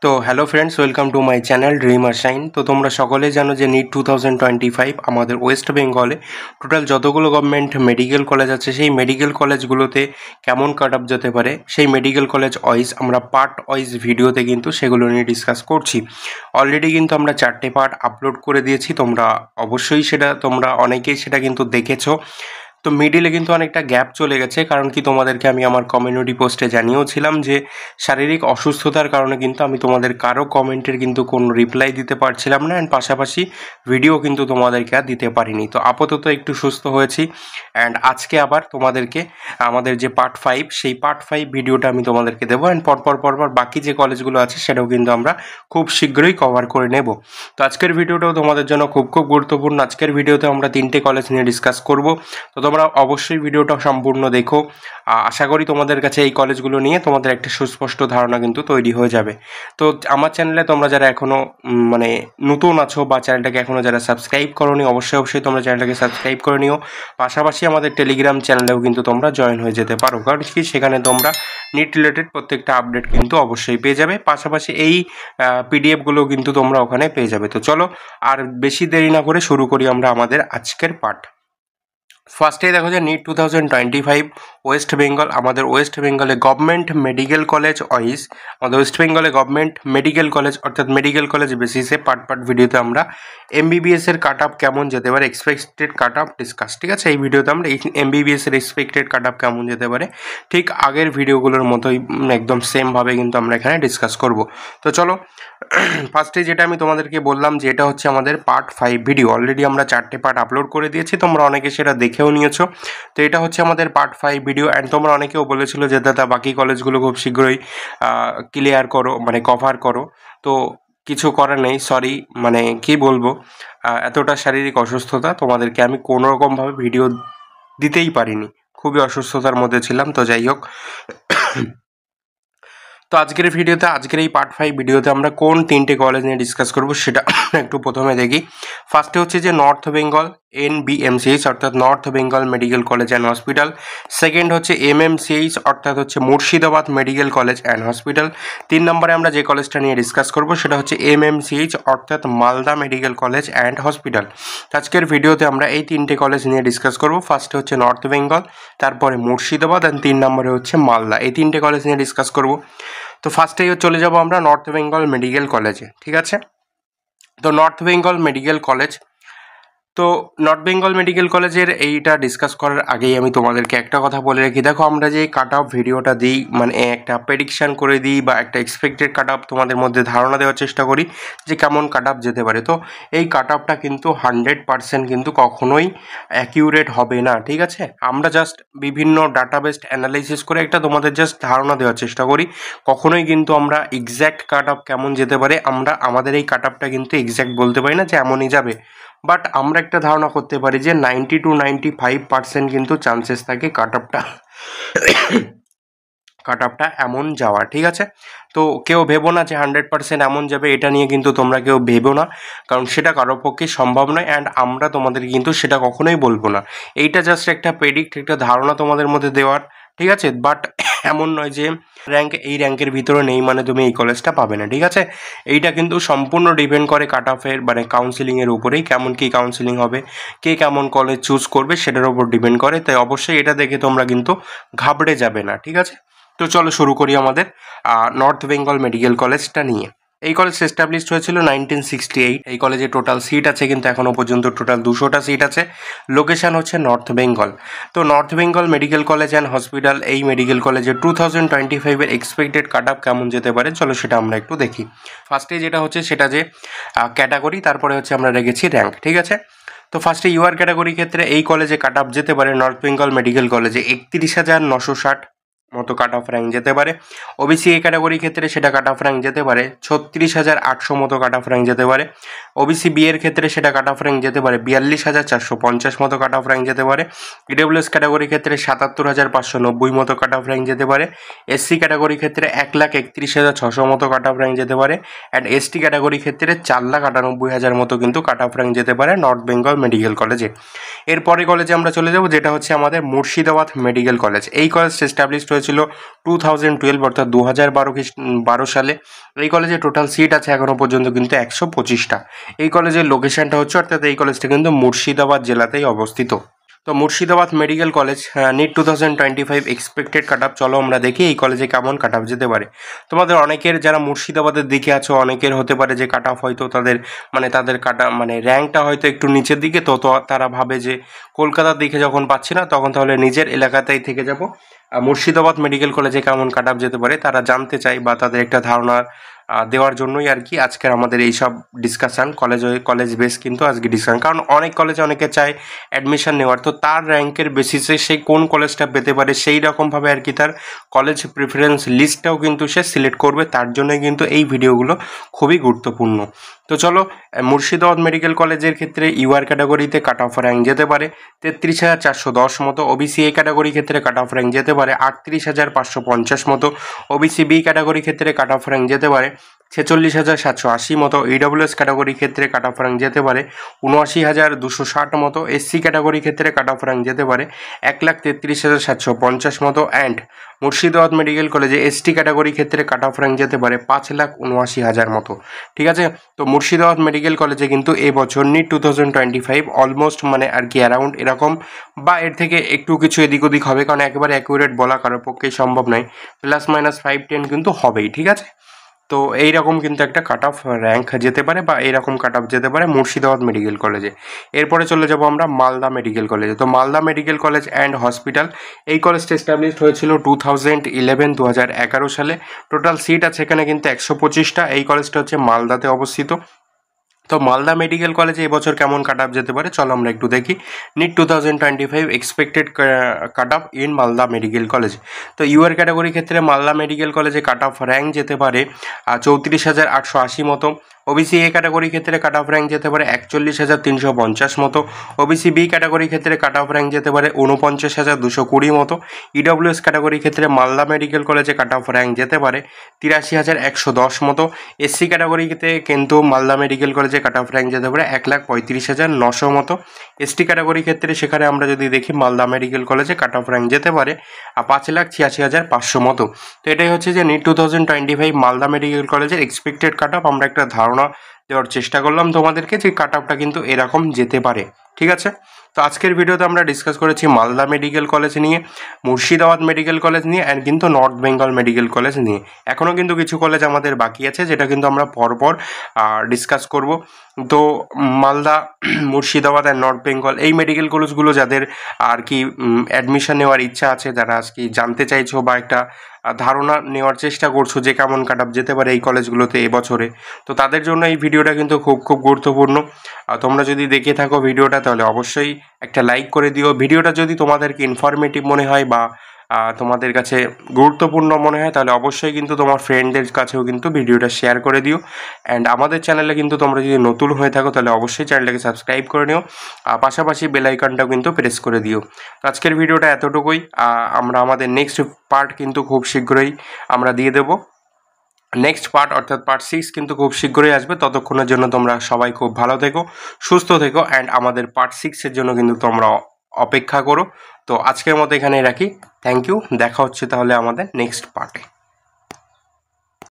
তো hello friends, welcome to my channel dreamer shine. তো তোমরা সকলেই জানো যে নিট 2025 আমাদের ওয়েস্ট বেঙ্গলে টোটাল যতগুলো গভর্নমেন্ট মেডিকেল কলেজ আছে সেই মেডিকেল কলেজগুলোতে কেমন কাট অফ যেতে পারে সেই মেডিকেল কলেজ ওয়াইজ আমরা পার্ট ওয়াইজ ভিডিওতে কিন্তু সেগুলো নিয়ে ডিসকাস করছি। অলরেডি কিন্তু আমরা 4টে পার্ট আপলোড করে দিয়েছি, তোমরা অবশ্যই তোমরা অনেকেই সেটা কিন্তু দেখেছো। তো মিডিলে কিন্তু অনেকটা গ্যাপ চলে গেছে, কারণ কি তোমাদেরকে আমি আমার কমিউনিটি পোস্টে জানিয়েওছিলাম যে শারীরিক অসুস্থতার কারণে কিন্তু আমি তোমাদের কারো কমেন্টের কিন্তু কোনো রিপ্লাই দিতে পারছিলাম না, অ্যান্ড পাশাপাশি ভিডিও কিন্তু তোমাদেরকে আর দিতে পারিনি। তো আপাতত একটু সুস্থ হয়েছি, অ্যান্ড আজকে আবার তোমাদেরকে আমাদের যে পার্ট 5 সেই পার্ট 5 ভিডিওটা আমি তোমাদেরকে দেবো, অ্যান্ড পরপর বাকি যে কলেজগুলো আছে সেটাও কিন্তু আমরা খুব শীঘ্রই কভার করে নেব। তো আজকের ভিডিওটাও তোমাদের জন্য খুব গুরুত্বপূর্ণ। আজকের ভিডিওতে আমরা 3টে কলেজ নিয়ে ডিসকাস করব, তো তোমরা অবশ্যই ভিডিওটা সম্পূর্ণ দেখো। আশা করি তোমাদের কাছে এই কলেজগুলো নিয়ে তোমাদের একটা সুস্পষ্ট ধারণা কিন্তু তৈরি হয়ে যাবে। তো আমার চ্যানেলে তোমরা যারা এখনও নতুন আছো বা চ্যানেলটাকে এখনও যারা সাবস্ক্রাইব করোনি, অবশ্যই তোমরা চ্যানেলটাকে সাবস্ক্রাইব করে নিও। পাশাপাশি আমাদের টেলিগ্রাম চ্যানেলেও কিন্তু তোমরা জয়েন হয়ে যেতে পারো, কারণ কি সেখানে তোমরা নিট রিলেটেড প্রত্যেকটা আপডেট কিন্তু অবশ্যই পেয়ে যাবে। পাশাপাশি এই পিডিএফগুলোও কিন্তু তোমরা ওখানে পেয়ে যাবে। তো চলো আর বেশি দেরি না করে শুরু করি আমরা আমাদের আজকের পার্ট। ফার্স্টে দেখো যে নিট 2025 ওয়েস্ট বেঙ্গল, আমাদের ওয়েস্ট বেঙ্গলে গভর্নমেন্ট মেডিকেল কলেজ ওয়াইজ আমাদের ওয়েস্ট বেঙ্গলে গভর্নমেন্ট মেডিকেল কলেজ অর্থাৎ মেডিকেল কলেজ বেসিসে পার্ট ভিডিওতে আমরা এমবিবিএস এর কাট অফ কেমন যেতে পারে, এক্সপেক্টেড কাট অফ ডিসকাস। ঠিক আছে, এই ভিডিওতে আমরা এমবিবিএস এর এক্সপেক্টেড কাট অফ কেমন যেতে পারে ঠিক আগের ভিডিওগুলোর মতোই একদম সেমভাবে কিন্তু আমরা এখানে ডিসকাস করব। তো চলো ফার্স্টে যেটা আমি তোমাদেরকে বললাম যে এটা হচ্ছে আমাদের পার্ট 5 ভিডিও। অলরেডি আমরা 4টে পার্ট আপলোড করে দিয়েছি, তোমরা অনেকে সেটা দেখেও নিয়েছো। তো এটা হচ্ছে আমাদের পার্ট 5 ভিডিও, অ্যান্ড তোমরা অনেকেও বলেছিল যে দাদা বাকি কলেজগুলো খুব শীঘ্রই ক্লিয়ার করো, কভার করো। তো কিছু করার নেই, সরি, কি বলবো, এতটা শারীরিক অসুস্থতা তোমাদেরকে আমি কোনোরকমভাবে ভিডিও দিতেই পারিনি, খুবই অসুস্থতার মধ্যে ছিলাম। তো যাই হোক, তো আজকের ভিডিওতে আজকের এই পার্ট 5 ভিডিওতে আমরা কোন 3টে কলেজ নিয়ে ডিসকাস করব সেটা একটু প্রথমে দেখি। ফার্স্টে হচ্ছে যে নর্থ বেঙ্গল NBMCH অর্থাৎ north Bengal medical college and hospital. Second হচ্ছে MMCH অর্থাৎ হচ্ছে Murshidabad medical college and hospital. 3 নম্বরে আমরা যে কলেজটা নিয়ে ডিসকাস করব সেটা হচ্ছে MMCH অর্থাৎ Malda medical college and hospital. আজকের ভিডিওতে আমরা এই 3টে কলেজ নিয়ে ডিসকাস করব। ফার্স্টে হচ্ছে নর্থ বেঙ্গল, তারপরে মুর্শিদাবাদ, অ্যান্ড 3 নম্বরে হচ্ছে মালদা। এই 3টে কলেজ নিয়ে ডিসকাস করব। তো ফার্স্টেই চলে যাব আমরা নর্থ বেঙ্গল মেডিকেল কলেজে। ঠিক আছে, তো নর্থ বেঙ্গল মেডিকেল কলেজ, তো নর্থ বেঙ্গল মেডিকেল কলেজের এইটা ডিসকাস করার আগেই আমি তোমাদেরকে একটা কথা বলে রাখি। দেখো, আমরা যে কাট অফ ভিডিওটা দিই, একটা প্রেডিকশান করে দিই বা একটা এক্সপেক্টেড কাট অফ তোমাদের মধ্যে ধারণা দেওয়ার চেষ্টা করি যে কেমন কাট অফ যেতে পারে। তো এই কাট অফটা কিন্তু 100% কিন্তু কখনোই অ্যাকিউরেট হবে না। ঠিক আছে, আমরা জাস্ট বিভিন্ন ডাটাবেস অ্যানালাইসিস করে একটা তোমাদের জাস্ট ধারণা দেওয়ার চেষ্টা করি। কখনোই কিন্তু আমরা এক্স্যাক্ট কাট অফ কেমন যেতে পারে আমরা আমাদের এই কাট অফটা কিন্তু এক্স্যাক্ট বলতে পারি না যে এমনই যাবে, বাট আমরা একটা ধারণা করতে পারি যে 90 to 95% কিন্তু চান্সেস থাকে কাট অফটা এমন যাওয়া। ঠিক আছে, তো কেউ ভেবো না যে 100% এমন যাবে, এটা নিয়ে কিন্তু তোমরা কেউ ভেবো না, কারণ সেটা কারোর পক্ষে সম্ভব নয়, অ্যান্ড আমরা তোমাদের কিন্তু সেটা কখনোই বলবো না। এইটা জাস্ট একটা একটা ধারণা তোমাদের মধ্যে দেওয়ার। ঠিক আছে, বাট এমন নয় যে এই র্যাঙ্কের ভিতরে নেই মানে তুমি এই কলেজটা পাবে না। ঠিক আছে, এইটা কিন্তু সম্পূর্ণ ডিপেন্ড করে কাট অফের কাউন্সিলিংয়ের উপরেই, কেমন কি কাউন্সিলিং হবে, কে কেমন কলেজ চুজ করবে সেটার উপর ডিপেন্ড করে। তাই অবশ্যই এটা দেখে তোমরা কিন্তু ঘাবড়ে যাবে না। ঠিক আছে, তো চলো শুরু করি আমাদের নর্থ বেঙ্গল মেডিকেল কলেজটা নিয়ে। এই কলেজ এস্টাবলিশড হয়েছিল 1968। এই কলেজে টোটাল সিট আছে কিন্তু এখনও পর্যন্ত টোটাল 200টা সিট আছে। লোকেশান হচ্ছে নর্থ বেঙ্গল। তো north Bengal medical college and hospital, এই মেডিকেল কলেজে 2025-এর এক্সপেক্টেড কাট অফ কেমন যেতে পারে চলো সেটা আমরা একটু দেখি। ফার্স্টে যেটা হচ্ছে সেটা যে ক্যাটাগরি, তারপরে হচ্ছে আমরা রেখেছি র্যাঙ্ক। ঠিক আছে, তো ফার্স্টে ইউআর ক্যাটাগরি ক্ষেত্রে এই কলেজে কাট অফ যেতে পারে নর্থ বেঙ্গল মেডিকেল কলেজে 31,960 মতো কাট অফ র্যাঙ্ক যেতে পারে। ওবিসি এ ক্যাটাগরি ক্ষেত্রে সেটা কাট অফ র্যাঙ্ক যেতে পারে 36,800 মতো কাট অফ র্যাঙ্ক যেতে পারে। ওবিসি বি এর ক্ষেত্রে সেটা কাট অফ র্যাঙ্ক যেতে পারে 42,450 মতো কাট অফ র্যাঙ্ক যেতে পারে। ইডব্লিউএস ক্যাটাগরি ক্ষেত্রে 77,590 মতো কাট অফ র্যাঙ্ক যেতে পারে। এসসি ক্যাটাগরি ক্ষেত্রে 1,31,600 মতো কাট অফ র্যাঙ্ক যেতে পারে। অ্যান্ড এসটি ক্যাটাগরি ক্ষেত্রে 4,98,000 মতো কিন্তু কাট অফ র্যাঙ্ক যেতে পারে নর্থ বেঙ্গল মেডিকেল কলেজে। এরপরে কলেজে আমরা চলে যাব যেটা হচ্ছে আমাদের মুর্শিদাবাদ মেডিকেল কলেজ। এই কলেজ এস্টাবলিশড হয়েছে হয়েছিল 2012 অর্থাৎ 2012 সালে। এই কলেজে টোটাল সিট আছে এখনও পর্যন্ত কিন্তু 125টা। এই কলেজের লোকেশনটা হচ্ছে, অর্থাৎ এই কলেজটা কিন্তু মুর্শিদাবাদ জেলাতেই অবস্থিত। তো Murshidabad medical college NEET 2025 expected cutoff, চলো আমরা দেখি এই কলেজে কেমন কাট আপ যেতে পারে। তোমাদের অনেকের যারা মুর্শিদাবাদের দিকে আছো, অনেকের হতে পারে যে কাট আপ হয়তো তাদের র্যাঙ্কটা হয়তো একটু নিচের দিকে, তো তারা ভাবে যে কলকাতার দিকে যখন পাচ্ছি না তখন তাহলে নিজের এলাকাতেই থেকে যাব। মুর্শিদাবাদ মেডিকেল কলেজে কেমন কাট আপ যেতে পারে তারা জানতে চায়, বা তাদের একটা ধারণা দেওয়ার জন্যই আর কি আজকের আমাদের এইসব ডিসকাশান। কলেজ বেস কিন্তু আজকে ডিসকাশন, কারণ অনেক কলেজে অনেকে চায় অ্যাডমিশন নেওয়ার, তো তার র্যাঙ্কের বেসিসে সে কোন কলেজটা পেতে পারে সেই রকমভাবে আর কি তার কলেজ প্রিফারেন্স লিস্টটাও কিন্তু সে সিলেক্ট করবে। তার জন্যই কিন্তু এই ভিডিওগুলো খুবই গুরুত্বপূর্ণ। তো চলো, মুর্শিদাবাদ মেডিকেল কলেজের ক্ষেত্রে ইউআর ক্যাটাগরিতে কাট অফ র্যাঙ্ক যেতে পারে 33,410 মতো, ওবিসি এ ক্যাটাগরি ক্ষেত্রে কাট অফ র্যাঙ্ক যেতে পারে 38,550 মতো, ওবিসি বি ক্যাটাগরি ক্ষেত্রে কাট অফ র্যাঙ্ক যেতে পারে 46,780 মতো, ইডব্লিউএস ক্যাটাগরি ক্ষেত্রে কাট অফ র্যাঙ্ক যেতে পারে 79,260 মতো, এসসি ক্যাটাগরি ক্ষেত্রে কাট অফ র্যাঙ্ক যেতে পারে 1,33,750 মতো, অ্যান্ড মুর্শিদাবাদ মেডিকেল কলেজে এসটি ক্যাটাগরি ক্ষেত্রে কাট অফ র্যাঙ্ক যেতে পারে 5,79,000 মতো। ঠিক আছে, তো মুর্শিদাবাদ মেডিকেল কলেজে কিন্তু এবছর নিট 2025 অলমোস্ট আর কি অ্যারাউন্ড এরকম বা এর থেকে একটু কিছু এদিক ওদিক হবে, কারণ একেবারে অ্যাকুরেট বলা কারোর পক্ষেই সম্ভব নয়, ±5-10 কিন্তু হবেই। ঠিক আছে, তো এইরকম কিন্তু একটা কাট অফ র্যাঙ্ক যেতে পারে বা এইরকম কাট অফ যেতে পারে মুর্শিদাবাদ মেডিকেল কলেজে। এরপরে চলে যাব আমরা মালদা মেডিকেল কলেজে। তো Malda medical college and hospital, এই কলেজটা এস্টাবলিশড হয়েছিল 2011 সালে। টোটাল সিট আছে এখানে কিন্তু 125টা। এই কলেজটা হচ্ছে মালদাতে অবস্থিত। তো মালদা মেডিকেল কলেজে এবছর কেমন কাট আপ যেতে পারে চলো আমরা একটু দেখি। NEET 2025 expected cutoff in Malda medical college. তো ইউআর ক্যাটাগরি ক্ষেত্রে মালদা মেডিকেল কলেজে কাট অফ র্যাঙ্ক যেতে পারে 34,880 মতো, ওবিসি এ ক্যাটাগরি ক্ষেত্রে কাট অফ র্যাঙ্ক যেতে পারে 41,350 মতো, ওবিসি বি ক্যাটাগরি ক্ষেত্রে কাট অফ র্যাঙ্ক যেতে পারে 49,220 মতো, ইডব্লিউএস ক্যাটাগরি ক্ষেত্রে মালদা মেডিকেল কলেজে কাট অফ র্যাঙ্ক যেতে পারে 83,110 মতো, এসসি ক্যাটাগরিতে কিন্তু মালদা মেডিকেল কলেজে কাট অফ র্যাঙ্ক যেতে পারে 1,35,900 মতো, এসটি ক্যাটাগরি ক্ষেত্রে সেখানে আমরা যদি দেখি মালদা মেডিকেল কলেজে কাট অফ র্যাঙ্ক যেতে পারে 5,86,500 মতো। তো এটাই হচ্ছে যে নিট 2025 মালদা মেডিকেল কলেজের এক্সপেক্টেড কাট অফ। আমরা একটা ধারণা দেওয়ার চেষ্টা করলাম তোমাদেরকে যে কাট অফটা কিন্তু এরকম যেতে পারে। ঠিক আছে, তো আজকের ভিডিওতে আমরা ডিসকাস করেছি মালদা মেডিকেল কলেজ নিয়ে, মুর্শিদাবাদ মেডিকেল কলেজ নিয়ে, অ্যান্ড কিন্তু নর্থ বেঙ্গল মেডিকেল কলেজ নিয়ে। এখনও কিন্তু কিছু কলেজ আমাদের বাকি আছে যেটা কিন্তু আমরা পরপর ডিসকাস করব। তো মালদা, মুর্শিদাবাদ অ্যান্ড নর্থ বেঙ্গল এই মেডিকেল কলেজগুলো যাদের আর কি অ্যাডমিশন নেওয়ার ইচ্ছা আছে, যারা আজকে জানতে চাইছো বা একটা ধারণা নেওয়ার চেষ্টা করছো যে কেমন কাট আপ যেতে পারে এই কলেজগুলোতে এবছরে, তো তাদের জন্য এই ভিডিওটা কিন্তু খুব গুরুত্বপূর্ণ। তোমরা যদি দেখে থাকো ভিডিওটা তাহলে অবশ্যই একটা লাইক করে দিও। ভিডিওটা যদি তোমাদেরকে ইনফরমেটিভ মনে হয় বা তোমাদের কাছে গুরুত্বপূর্ণ মনে হয় তাহলে অবশ্যই কিন্তু তোমার ফ্রেন্ডদের কাছেও কিন্তু ভিডিওটা শেয়ার করে দিও। অ্যান্ড আমাদের চ্যানেলে কিন্তু তোমরা যদি নতুন হয়ে থাকো তাহলে অবশ্যই চ্যানেলটাকে সাবস্ক্রাইব করে নিও, পাশাপাশি বেল আইকনটাও কিন্তু প্রেস করে দিও। আজকের ভিডিওটা এতটুকুই। আমরা আমাদের নেক্সট পার্ট কিন্তু খুব শীঘ্রই আমরা দিয়ে দেবো। নেক্সট পার্ট অর্থাৎ পার্ট 6 কিন্তু খুব শীঘ্রই আসবে। ততক্ষণের জন্য তোমরা সবাই খুব ভালো থেকো, সুস্থ থেকো, অ্যান্ড আমাদের পার্ট 6-এর জন্য কিন্তু তোমরা অপেক্ষা করো। তো আজকের মতো এখানেই রাখি। থ্যাংক ইউ, দেখা হচ্ছে তাহলে আমাদের নেক্সট পার্টে।